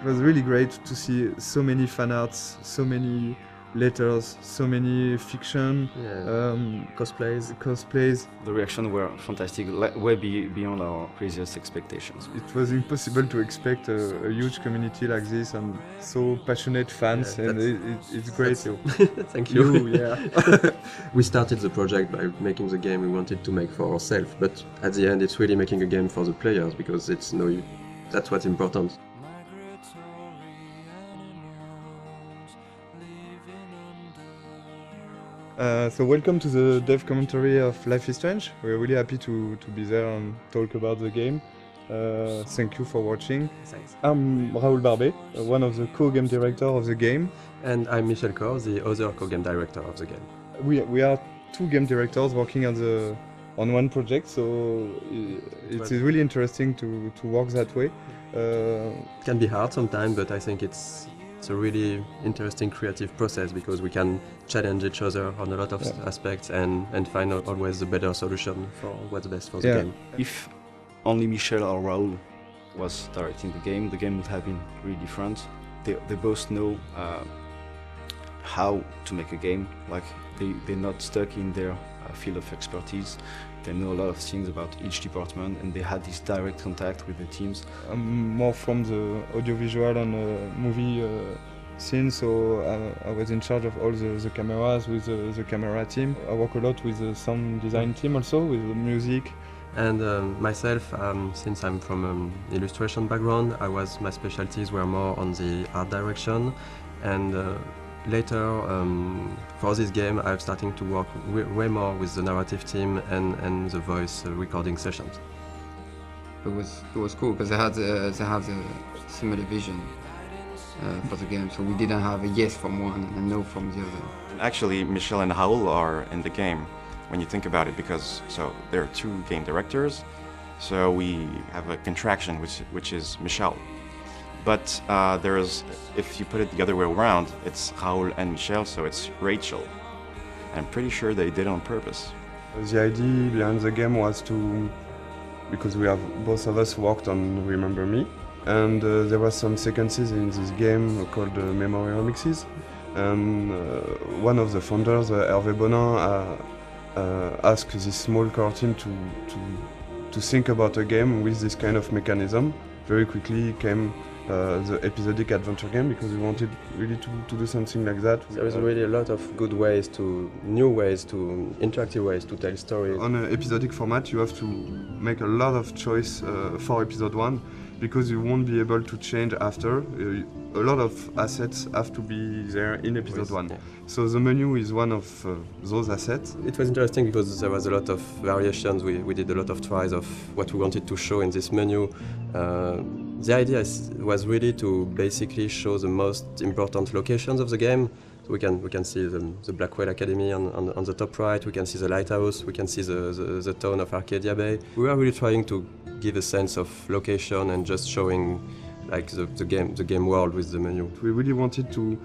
It was really great to see so many fan arts, so many letters, so many fiction, cosplays. The reactions were fantastic, way beyond our craziest expectations. It was impossible to expect a huge community like this and so passionate fans, and it's great. Thank you. Yeah. We started the project by making the game we wanted to make for ourselves, but at the end it's really making a game for the players, because that's what's important. So welcome to the dev commentary of Life is Strange. We're really happy to be there and talk about the game. Thank you for watching. Thanks. I'm Raoul Barbet, one of the co-game director of the game. And I'm Michel Cor, the other co-game director of the game. We are two game directors working on one project, so it is really interesting to work that way. It can be hard sometimes, but I think it's a really interesting creative process, because we can challenge each other on a lot of aspects and find always the better solution for what's best for the game. If only Michel or Raoul was directing the game would have been really different. They both know how to make a game. Like they're not stuck in their field of expertise. They know a lot of things about each department, and they had this direct contact with the teams. I'm more from the audiovisual and movie scene, so I was in charge of all the cameras with the camera team. I work a lot with the sound design team also, with the music. And myself, since I'm from an illustration background, my specialties were more on the art direction, and later, for this game, I'm starting to work way more with the narrative team and the voice recording sessions. It was cool because they had a similar vision for the game, so we didn't have a yes from one and a no from the other. Actually, Michel and Raoul are in the game when you think about it, because there are two game directors, so we have a contraction which is Michel. But if you put it the other way around, it's Raoul and Michel, so it's Rachel. I'm pretty sure they did it on purpose. The idea behind the game was because both of us worked on Remember Me, and there were some sequences in this game called Memory Remixes, and one of the founders, Hervé Bonin, asked this small core team to think about a game with this kind of mechanism. Very quickly came the episodic adventure game, because we wanted really to do something like that. There is really a lot of good interactive ways to tell stories. On an episodic format, you have to make a lot of choice for episode 1, because you won't be able to change after. A lot of assets have to be there in episode 1. Yeah. So the menu is one of those assets. It was interesting because there was a lot of variations. We did a lot of tries of what we wanted to show in this menu. The idea was really to basically show the most important locations of the game. So we can see the Blackwell Academy on the top right, we can see the lighthouse, we can see the town of Arcadia Bay. We were really trying to give a sense of location and just showing like the game world with the menu. We really wanted to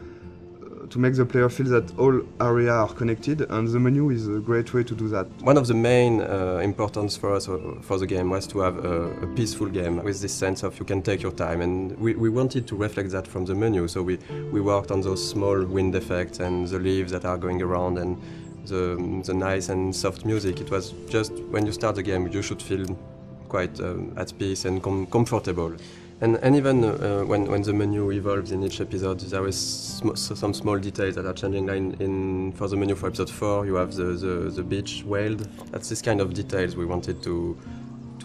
make the player feel that all areas are connected, and the menu is a great way to do that. One of the main importance for us for the game was to have a peaceful game with this sense of you can take your time, and we wanted to reflect that from the menu. So we worked on those small wind effects and the leaves that are going around and the nice and soft music. It was just when you start the game you should feel quite at peace and comfortable. And even when the menu evolves in each episode, there is some small details that are changing. Like for the menu for episode 4, you have the beach wailed. That's this kind of details we wanted to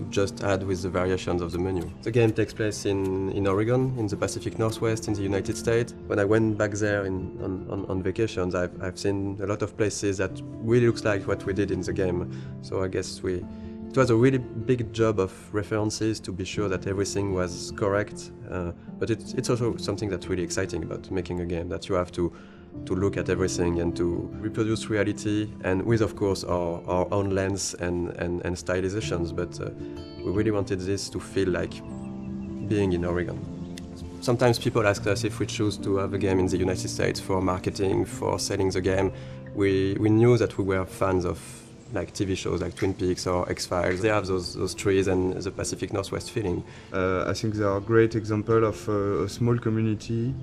just add with the variations of the menu. The game takes place in Oregon, in the Pacific Northwest, in the United States. When I went back there on vacations, I've seen a lot of places that really looks like what we did in the game. So I guess it was a really big job of references to be sure that everything was correct, but it's also something that's really exciting about making a game, that you have to look at everything and to reproduce reality, and with, of course, our own lens and stylizations, but we really wanted this to feel like being in Oregon. Sometimes people ask us if we choose to have a game in the United States for marketing, for selling the game. We knew that we were fans of like TV shows like Twin Peaks or X-Files. They have those trees and the Pacific Northwest feeling. I think they are a great example of a small community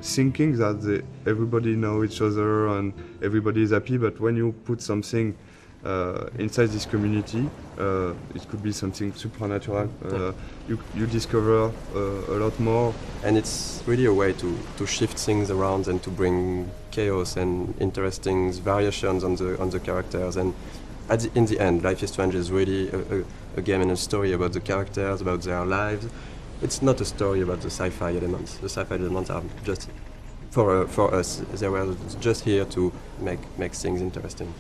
thinking that everybody know each other and everybody is happy, but when you put something inside this community, it could be something supernatural. You discover a lot more. And it's really a way to shift things around and to bring chaos and interesting variations on the characters. And in the end, Life is Strange is really a game and a story about the characters, about their lives. It's not a story about the sci-fi elements. The sci-fi elements are just, for us, they were just here to make things interesting.